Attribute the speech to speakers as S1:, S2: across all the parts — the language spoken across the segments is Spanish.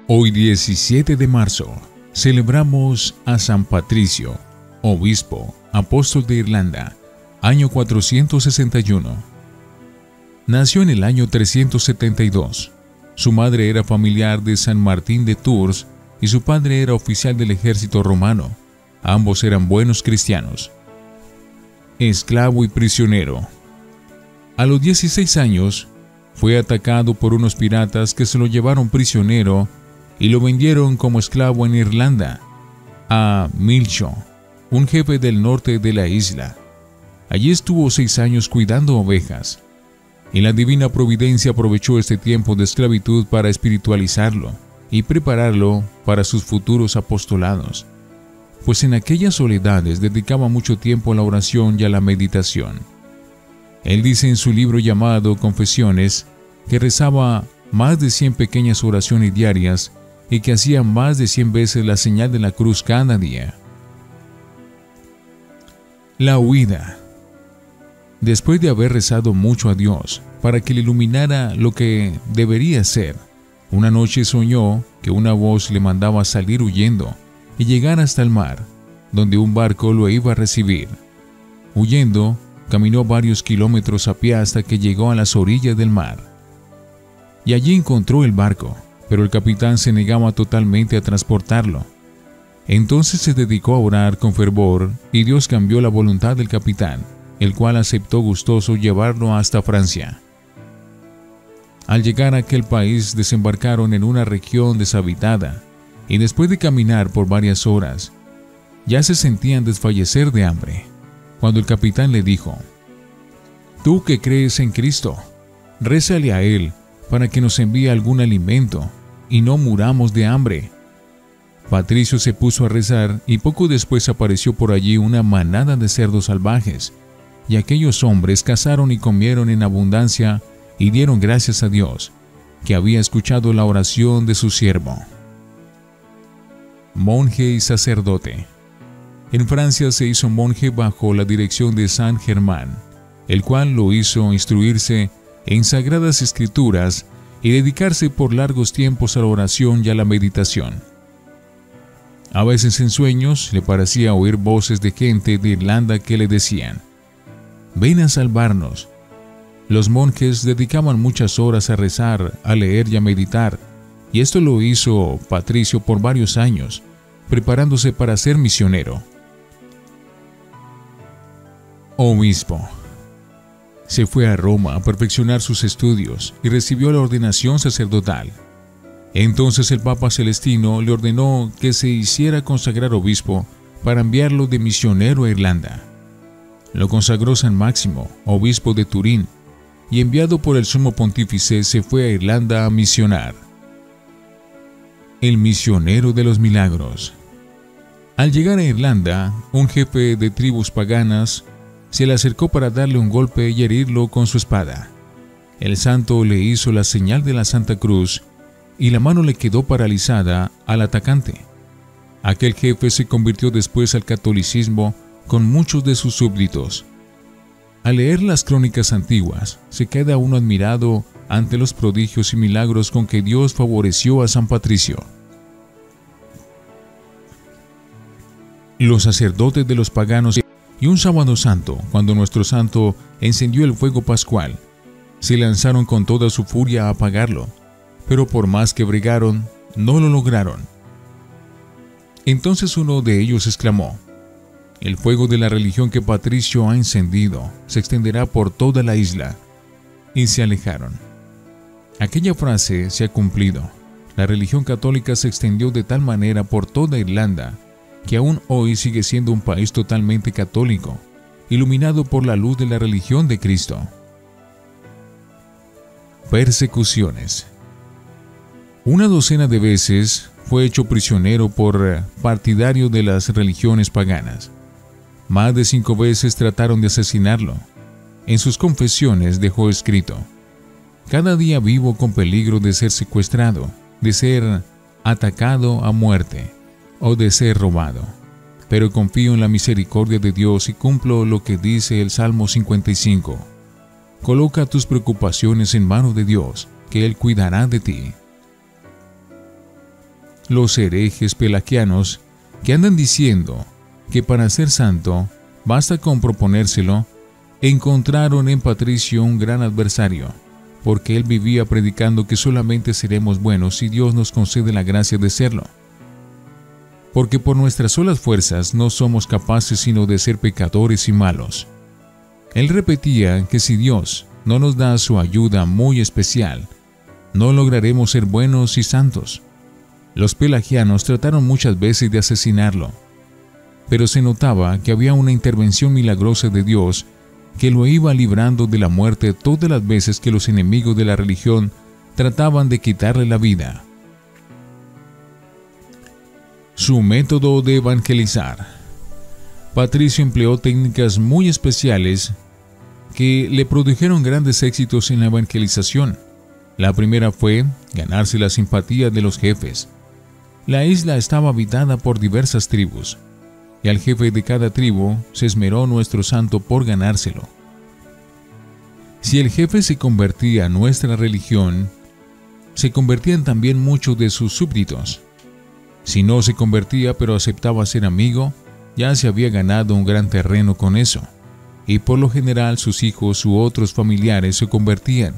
S1: Hoy 17 de marzo celebramos a San Patricio, obispo, apóstol de Irlanda, año 461. Nació en el año 372. Su madre era familiar de San Martín de Tours y su padre era oficial del ejército romano. Ambos eran buenos cristianos. Esclavo y prisionero. A los 16 años, fue atacado por unos piratas que se lo llevaron prisionero y lo vendieron como esclavo en Irlanda, a Milcho, un jefe del norte de la isla. Allí estuvo 6 años cuidando ovejas, y la divina providencia aprovechó este tiempo de esclavitud para espiritualizarlo y prepararlo para sus futuros apostolados, pues en aquellas soledades dedicaba mucho tiempo a la oración y a la meditación. Él dice en su libro llamado Confesiones que rezaba más de 100 pequeñas oraciones diarias y que hacía más de 100 veces la señal de la cruz cada día. La huida. Después de haber rezado mucho a Dios para que le iluminara lo que debería ser, una noche soñó que una voz le mandaba salir huyendo y llegar hasta el mar, donde un barco lo iba a recibir. Huyendo, caminó varios kilómetros a pie hasta que llegó a las orillas del mar. Y allí encontró el barco, pero el capitán se negaba totalmente a transportarlo. Entonces se dedicó a orar con fervor y Dios cambió la voluntad del capitán, el cual aceptó gustoso llevarlo hasta Francia. Al llegar a aquel país desembarcaron en una región deshabitada y después de caminar por varias horas, ya se sentían desfallecer de hambre, cuando el capitán le dijo: «Tú que crees en Cristo, rézale a Él para que nos envíe algún alimento y no muramos de hambre». Patricio se puso a rezar y poco después apareció por allí una manada de cerdos salvajes, y aquellos hombres cazaron y comieron en abundancia y dieron gracias a Dios, que había escuchado la oración de su siervo. Monje y sacerdote. En Francia se hizo monje bajo la dirección de San Germán, el cual lo hizo instruirse en sagradas escrituras y dedicarse por largos tiempos a la oración y a la meditación. A veces en sueños le parecía oír voces de gente de Irlanda que le decían: «Ven a salvarnos». Los monjes dedicaban muchas horas a rezar, a leer y a meditar, y esto lo hizo Patricio por varios años, preparándose para ser misionero. Obispo. Se fue a Roma a perfeccionar sus estudios y recibió la ordenación sacerdotal. Entonces el Papa Celestino le ordenó que se hiciera consagrar obispo para enviarlo de misionero a Irlanda. Lo consagró San Máximo, obispo de Turín, y enviado por el sumo pontífice se fue a Irlanda a misionar. El misionero de los milagros. Al llegar a Irlanda, un jefe de tribus paganas se le acercó para darle un golpe y herirlo con su espada. El santo le hizo la señal de la Santa Cruz y la mano le quedó paralizada al atacante. Aquel jefe se convirtió después al catolicismo con muchos de sus súbditos. Al leer las crónicas antiguas, se queda uno admirado ante los prodigios y milagros con que Dios favoreció a San Patricio. Los sacerdotes de los paganos. Y un sábado santo, cuando nuestro santo encendió el fuego pascual, se lanzaron con toda su furia a apagarlo, pero por más que bregaron, no lo lograron. Entonces uno de ellos exclamó: «El fuego de la religión que Patricio ha encendido se extenderá por toda la isla», y se alejaron. Aquella frase se ha cumplido. La religión católica se extendió de tal manera por toda Irlanda que aún hoy sigue siendo un país totalmente católico, iluminado por la luz de la religión de Cristo. Persecuciones. Una docena de veces fue hecho prisionero por partidario de las religiones paganas. Más de 5 veces trataron de asesinarlo. En sus confesiones dejó escrito: «Cada día vivo con peligro de ser secuestrado, de ser atacado a muerte o de ser robado. Pero confío en la misericordia de Dios y cumplo lo que dice el Salmo 55. Coloca tus preocupaciones en manos de Dios, que Él cuidará de ti». los herejes pelagianos que andan diciendo que para ser santo basta con proponérselo, encontraron en Patricio un gran adversario, porque él vivía predicando que solamente seremos buenos si Dios nos concede la gracia de serlo. Porque por nuestras solas fuerzas no somos capaces sino de ser pecadores y malos. Él repetía que si Dios no nos da su ayuda muy especial, no lograremos ser buenos y santos. Los pelagianos trataron muchas veces de asesinarlo, pero se notaba que había una intervención milagrosa de Dios que lo iba librando de la muerte todas las veces que los enemigos de la religión trataban de quitarle la vida. Su método de evangelizar. Patricio empleó técnicas muy especiales que le produjeron grandes éxitos en la evangelización. La primera fue ganarse la simpatía de los jefes. La isla estaba habitada por diversas tribus, y al jefe de cada tribu se esmeró nuestro santo por ganárselo. Si el jefe se convertía a nuestra religión, se convertían también muchos de sus súbditos. Si no se convertía pero aceptaba ser amigo, ya se había ganado un gran terreno con eso, y por lo general sus hijos u otros familiares se convertían,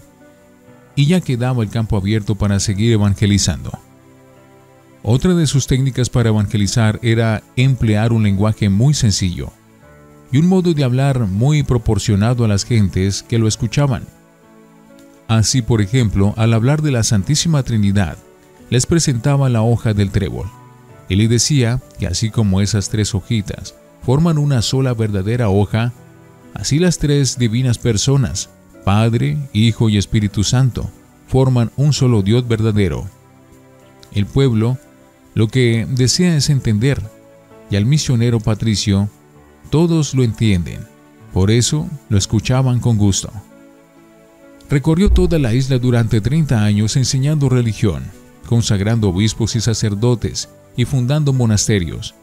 S1: y ya quedaba el campo abierto para seguir evangelizando. Otra de sus técnicas para evangelizar era emplear un lenguaje muy sencillo y un modo de hablar muy proporcionado a las gentes que lo escuchaban. Así, por ejemplo, al hablar de la Santísima Trinidad, les presentaba la hoja del trébol y le decía que así como esas tres hojitas forman una sola verdadera hoja, así las tres divinas personas, Padre, Hijo y Espíritu Santo, forman un solo Dios verdadero. El pueblo lo que desea es entender, y al misionero Patricio todos lo entienden, por eso lo escuchaban con gusto. Recorrió toda la isla durante 30 años enseñando religión, consagrando obispos y sacerdotes y fundando monasterios,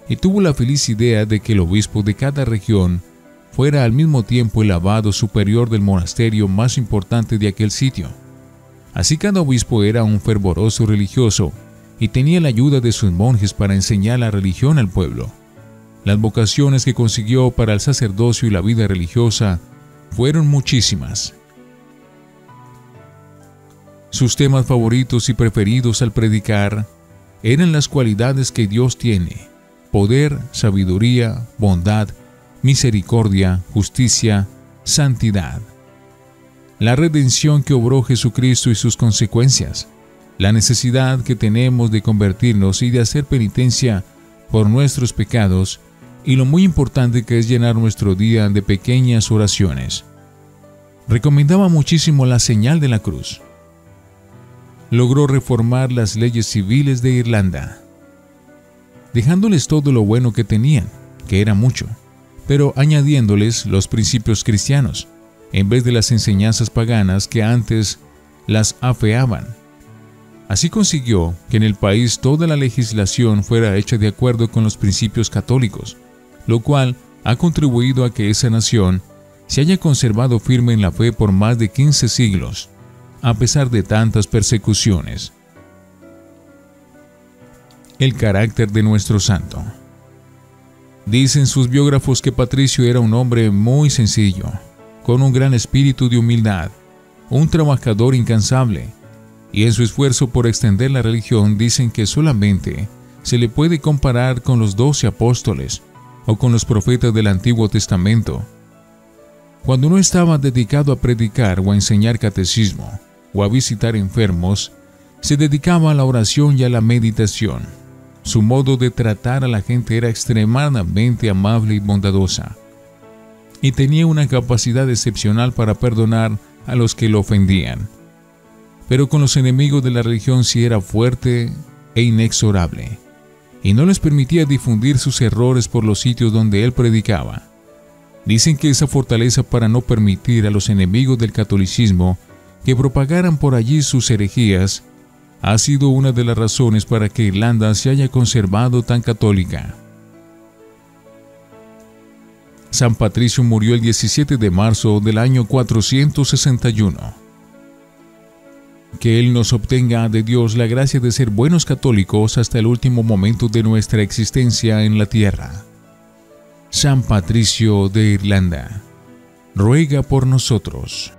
S1: y tuvo la feliz idea de que el obispo de cada región fuera al mismo tiempo el abad superior del monasterio más importante de aquel sitio. Así cada obispo era un fervoroso religioso y tenía la ayuda de sus monjes para enseñar la religión al pueblo. Las vocaciones que consiguió para el sacerdocio y la vida religiosa fueron muchísimas. Sus temas favoritos y preferidos al predicar eran las cualidades que Dios tiene: poder, sabiduría, bondad, misericordia, justicia, santidad. La redención que obró Jesucristo y sus consecuencias, la necesidad que tenemos de convertirnos y de hacer penitencia por nuestros pecados, y lo muy importante que es llenar nuestro día de pequeñas oraciones. Recomendaba muchísimo la señal de la cruz. Logró reformar las leyes civiles de Irlanda, dejándoles todo lo bueno que tenían, que era mucho, pero añadiéndoles los principios cristianos, en vez de las enseñanzas paganas que antes las afeaban. Así consiguió que en el país toda la legislación fuera hecha de acuerdo con los principios católicos, lo cual ha contribuido a que esa nación se haya conservado firme en la fe por más de 15 siglos, a pesar de tantas persecuciones. El carácter de nuestro santo. Dicen sus biógrafos que Patricio era un hombre muy sencillo, con un gran espíritu de humildad, un trabajador incansable, y en su esfuerzo por extender la religión dicen que solamente se le puede comparar con los 12 apóstoles o con los profetas del Antiguo Testamento. Cuando no estaba dedicado a predicar o a enseñar catecismo o a visitar enfermos, se dedicaba a la oración y a la meditación. Su modo de tratar a la gente era extremadamente amable y bondadosa, y tenía una capacidad excepcional para perdonar a los que lo ofendían. Pero con los enemigos de la religión sí era fuerte e inexorable, y no les permitía difundir sus errores por los sitios donde él predicaba. Dicen que esa fortaleza para no permitir a los enemigos del catolicismo que propagaran por allí sus herejías ha sido una de las razones para que Irlanda se haya conservado tan católica. San Patricio murió el 17 de marzo del año 461. Que Él nos obtenga de Dios la gracia de ser buenos católicos hasta el último momento de nuestra existencia en la tierra. San Patricio de Irlanda, ruega por nosotros.